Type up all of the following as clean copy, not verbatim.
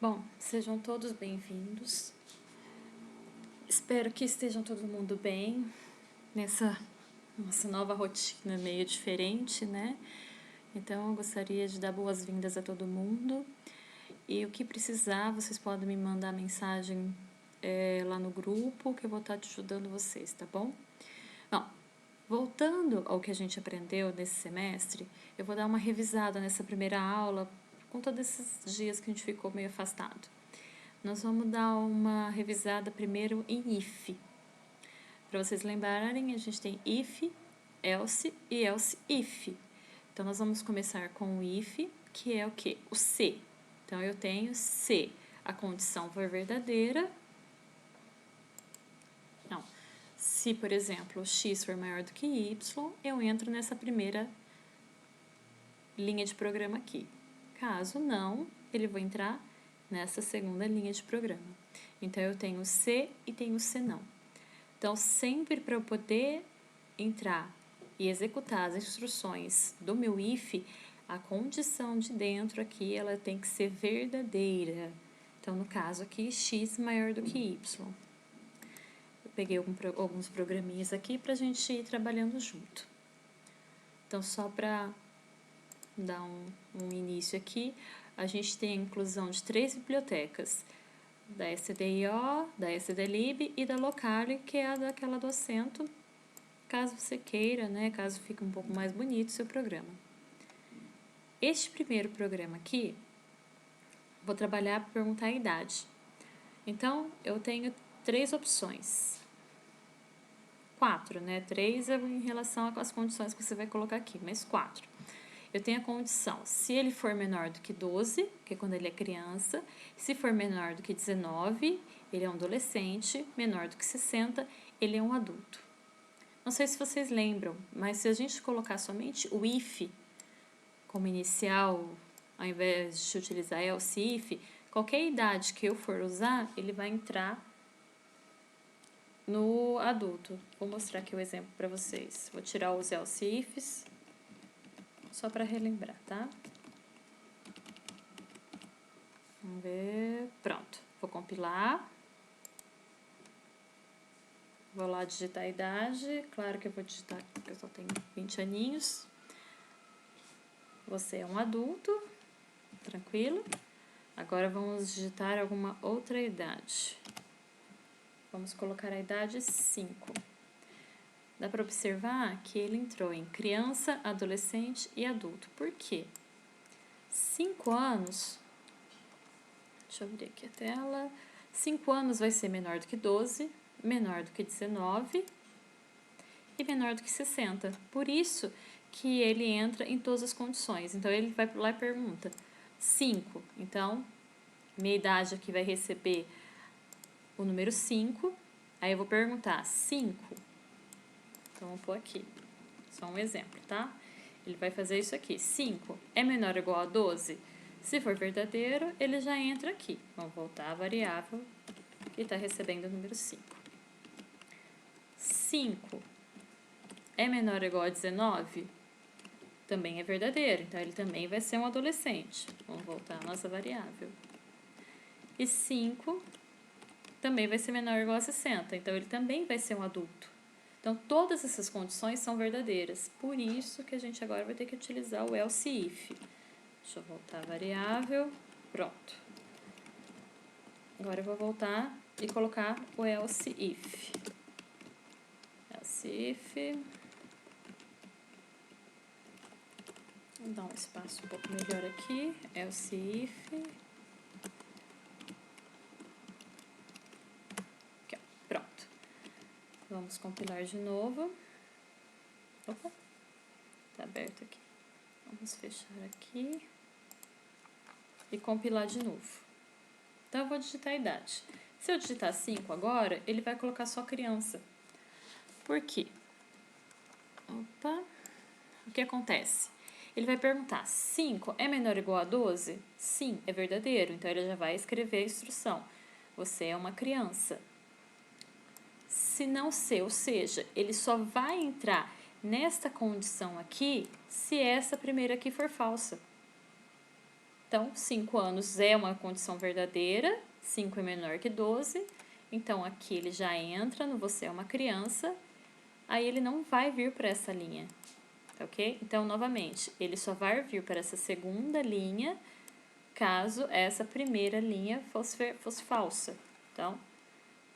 Bom, sejam todos bem-vindos. Espero que estejam todo mundo bem nessa nossa nova rotina meio diferente, né? Então, eu gostaria de dar boas-vindas a todo mundo. E o que precisar, vocês podem me mandar mensagem lá no grupo, que eu vou estar te ajudando vocês, tá bom? Bom, voltando ao que a gente aprendeu nesse semestre, eu vou dar uma revisada nessa primeira aula, com todos esses dias que a gente ficou meio afastado. Nós vamos dar uma revisada primeiro em if. Para vocês lembrarem, a gente tem if, else e else if. Então, nós vamos começar com o if, que é o quê? O se. Então, eu tenho se a condição for verdadeira. Não. Se, por exemplo, x for maior do que y, eu entro nessa primeira linha de programa aqui. Caso não, ele vai entrar nessa segunda linha de programa. Então, eu tenho se e tenho se não. Então, sempre para eu poder entrar e executar as instruções do meu if, a condição de dentro aqui, ela tem que ser verdadeira. Então, no caso aqui, x maior do que y. Eu peguei alguns programinhas aqui para a gente ir trabalhando junto. Então, só para dar um início aqui, a gente tem a inclusão de 3 bibliotecas, da stdio, da stdlib e da locale, que é a daquela do assento, caso você queira, né, caso fique um pouco mais bonito o seu programa. Este primeiro programa aqui, vou trabalhar para perguntar a idade. Então, eu tenho 3 opções. 4, né? 3 é em relação às condições que você vai colocar aqui, mas 4. Eu tenho a condição, se ele for menor do que 12, que é quando ele é criança, se for menor do que 19, ele é um adolescente, menor do que 60, ele é um adulto. Não sei se vocês lembram, mas se a gente colocar somente o if como inicial, ao invés de utilizar else if, qualquer idade que eu for usar, ele vai entrar no adulto. Vou mostrar aqui o exemplo para vocês. Vou tirar os else ifs, só para relembrar, tá? Vamos ver. Pronto. Vou compilar. Vou lá digitar a idade. Claro que eu vou digitar porque eu só tenho 20 aninhos. Você é um adulto. Tranquilo? Agora vamos digitar alguma outra idade. Vamos colocar a idade 5. Dá para observar que ele entrou em criança, adolescente e adulto. Por quê? 5 anos... Deixa eu abrir aqui a tela. 5 anos vai ser menor do que 12, menor do que 19 e menor do que 60. Por isso que ele entra em todas as condições. Então, ele vai lá e pergunta 5. Então, minha idade aqui vai receber o número 5. Aí, eu vou perguntar 5. Então, vou pôr aqui. Só um exemplo, tá? Ele vai fazer isso aqui. 5 é menor ou igual a 12? Se for verdadeiro, ele já entra aqui. Vamos voltar à variável que está recebendo o número 5. 5 é menor ou igual a 19? Também é verdadeiro, então ele também vai ser um adolescente. Vamos voltar à nossa variável. E 5 também vai ser menor ou igual a 60, então ele também vai ser um adulto. Então, todas essas condições são verdadeiras. Por isso que a gente agora vai ter que utilizar o else if. Deixa eu voltar a variável. Pronto. Agora eu vou voltar e colocar o else if. Else if. Vou dar um espaço um pouco melhor aqui. Else if. Aqui, ó. Pronto. Vamos compilar de novo. Opa. Tá aberto aqui. Vamos fechar aqui. E compilar de novo. Então, eu vou digitar a idade. Se eu digitar 5 agora, ele vai colocar só criança. Por quê? Opa. O que acontece? Ele vai perguntar, 5 é menor ou igual a 12? Sim, é verdadeiro. Então, ele já vai escrever a instrução. Você é uma criança. Se não ser, ou seja, ele só vai entrar nesta condição aqui se essa primeira aqui for falsa. Então, 5 anos é uma condição verdadeira, 5 é menor que 12. Então, aqui ele já entra no você é uma criança, aí ele não vai vir para essa linha, tá ok? Então, novamente, ele só vai vir para essa segunda linha caso essa primeira linha fosse falsa. Então,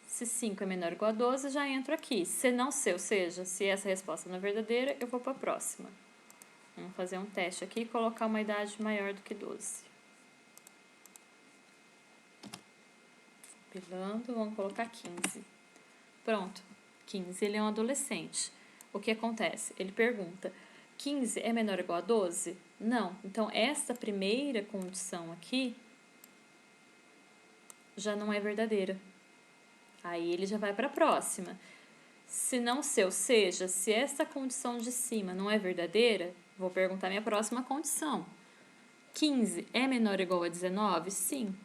se 5 é menor ou igual a 12, já entro aqui. Se não ser, ou seja, se essa resposta não é verdadeira, eu vou para a próxima. Vamos fazer um teste aqui e colocar uma idade maior do que 12. Pilando, vamos colocar 15. Pronto, 15, ele é um adolescente. O que acontece? Ele pergunta, 15 é menor ou igual a 12? Não. Então, esta primeira condição aqui já não é verdadeira. Aí ele já vai para a próxima. Se não ser, ou seja, se esta condição de cima não é verdadeira, vou perguntar minha próxima condição. 15 é menor ou igual a 19? Sim.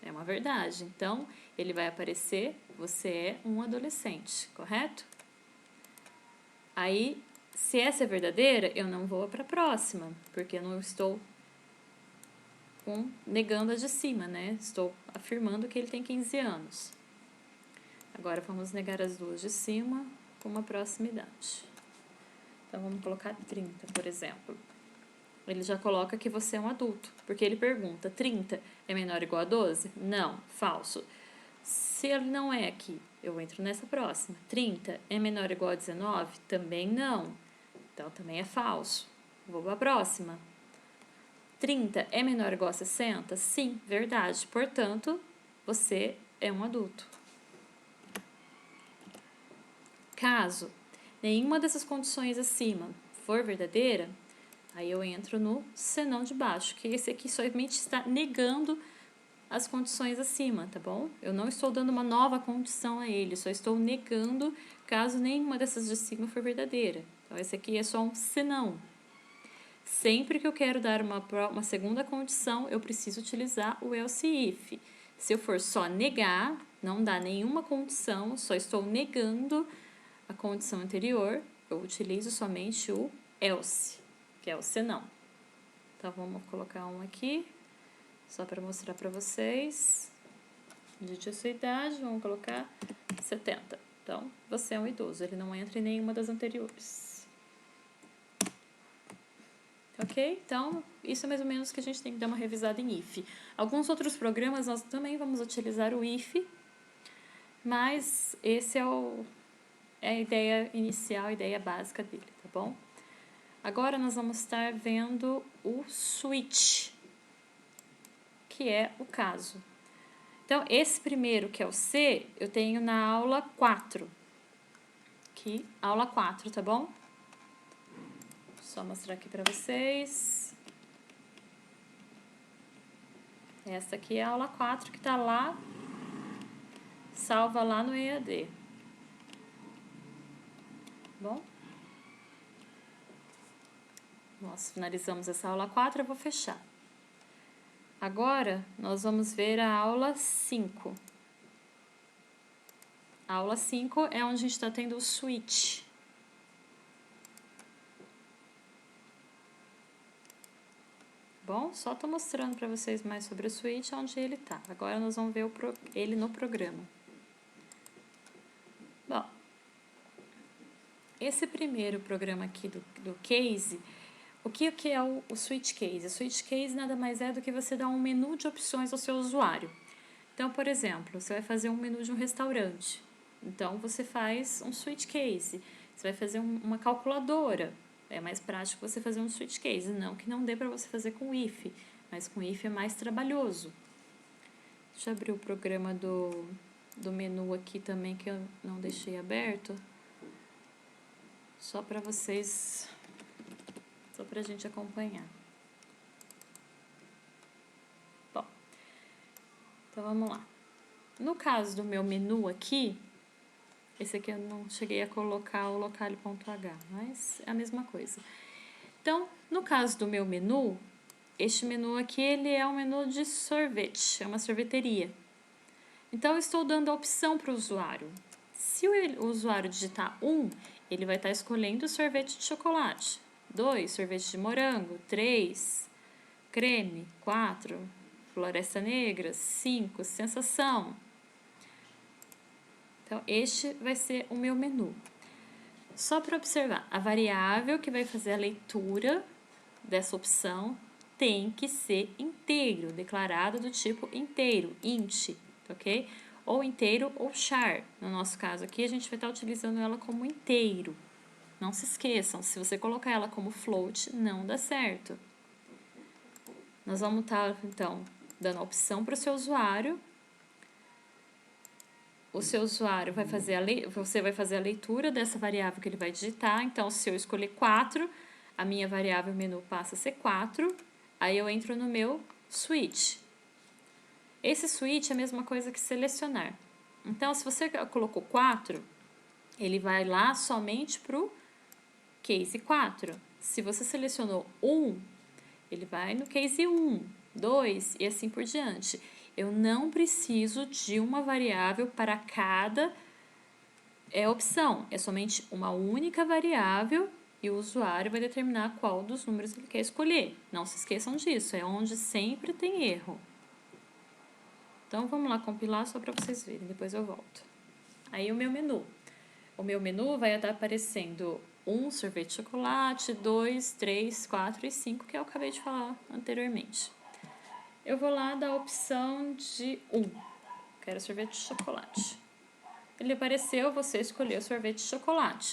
É uma verdade. Então, ele vai aparecer, você é um adolescente, correto? Aí, se essa é verdadeira, eu não vou para a próxima, porque eu não estou negando a de cima, né? Estou afirmando que ele tem 15 anos. Agora, vamos negar as duas de cima com uma proximidade. Então, vamos colocar 30, por exemplo. Ele já coloca que você é um adulto, porque ele pergunta, 30 é menor ou igual a 12? Não, falso. Se ele não é aqui, eu entro nessa próxima. 30 é menor ou igual a 19? Também não. Então, também é falso. Vou para a próxima. 30 é menor ou igual a 60? Sim, verdade. Portanto, você é um adulto. Caso nenhuma dessas condições acima for verdadeira, aí eu entro no senão de baixo, que esse aqui somente está negando as condições acima, tá bom? Eu não estou dando uma nova condição a ele, só estou negando caso nenhuma dessas de cima for verdadeira. Então, esse aqui é só um senão. Sempre que eu quero dar uma segunda condição, eu preciso utilizar o else if. Se eu for só negar, não dá nenhuma condição, só estou negando a condição anterior, eu utilizo somente o else, que é o senão. Então, vamos colocar um aqui, só para mostrar para vocês. Digite a sua idade, vamos colocar 70. Então, você é um idoso, ele não entra em nenhuma das anteriores. Ok? Então, isso é mais ou menos que a gente tem que dar uma revisada em if. Alguns outros programas nós também vamos utilizar o if, mas esse é a ideia inicial, a ideia básica dele, tá bom? Agora nós vamos estar vendo o switch, que é o caso. Então, esse primeiro, que é o C, eu tenho na aula 4. Aqui, aula 4, tá bom? Só mostrar aqui para vocês. Essa aqui é a aula 4, que tá lá, salva lá no EAD. Bom? Nós finalizamos essa aula 4, eu vou fechar. Agora, nós vamos ver a aula 5. A aula 5 é onde a gente está tendo o switch. Bom, só estou mostrando para vocês mais sobre o switch, onde ele está. Agora, nós vamos ver ele no programa. Bom, esse primeiro programa aqui do case, o que é o switch case? O switch case nada mais é do que você dar um menu de opções ao seu usuário. Então, por exemplo, você vai fazer um menu de um restaurante. Então, você faz um switch case. Você vai fazer uma calculadora. É mais prático você fazer um switch case. Não que não dê para você fazer com if, mas com if é mais trabalhoso. Deixa eu abrir o programa do menu aqui também, que eu não deixei aberto. Só para vocês, só para a gente acompanhar. Bom, então vamos lá. No caso do meu menu aqui, esse aqui eu não cheguei a colocar o locale.h, mas é a mesma coisa. Então, no caso do meu menu, este menu aqui, ele é um menu de sorvete, é uma sorveteria. Então, eu estou dando a opção para o usuário. Se o usuário digitar 1, ele vai estar escolhendo sorvete de chocolate. 2, sorvete de morango. 3, creme, 4, floresta negra, 5, sensação. Então, este vai ser o meu menu. Só para observar, a variável que vai fazer a leitura dessa opção tem que ser inteiro, declarado do tipo inteiro, int, ok? Ou inteiro ou char. No nosso caso aqui, a gente vai estar utilizando ela como inteiro. Não se esqueçam, se você colocar ela como float, não dá certo. Nós vamos estar, então, dando a opção para o seu usuário. O seu usuário vai fazer você vai fazer a leitura dessa variável que ele vai digitar. Então, se eu escolher 4, a minha variável menu passa a ser 4. Aí eu entro no meu switch. Esse switch é a mesma coisa que selecionar. Então, se você colocou 4, ele vai lá somente para o case 4. Se você selecionou 1, ele vai no case 1, 2 e assim por diante. Eu não preciso de uma variável para cada opção. É somente uma única variável e o usuário vai determinar qual dos números ele quer escolher. Não se esqueçam disso, é onde sempre tem erro. Então, vamos lá compilar só para vocês verem, depois eu volto. Aí, o meu menu. O meu menu vai estar aparecendo 1 sorvete de chocolate, 2, 3, 4 e 5, que eu acabei de falar anteriormente. Eu vou lá dar a opção de 1. Quero sorvete de chocolate. Ele apareceu, você escolheu sorvete de chocolate.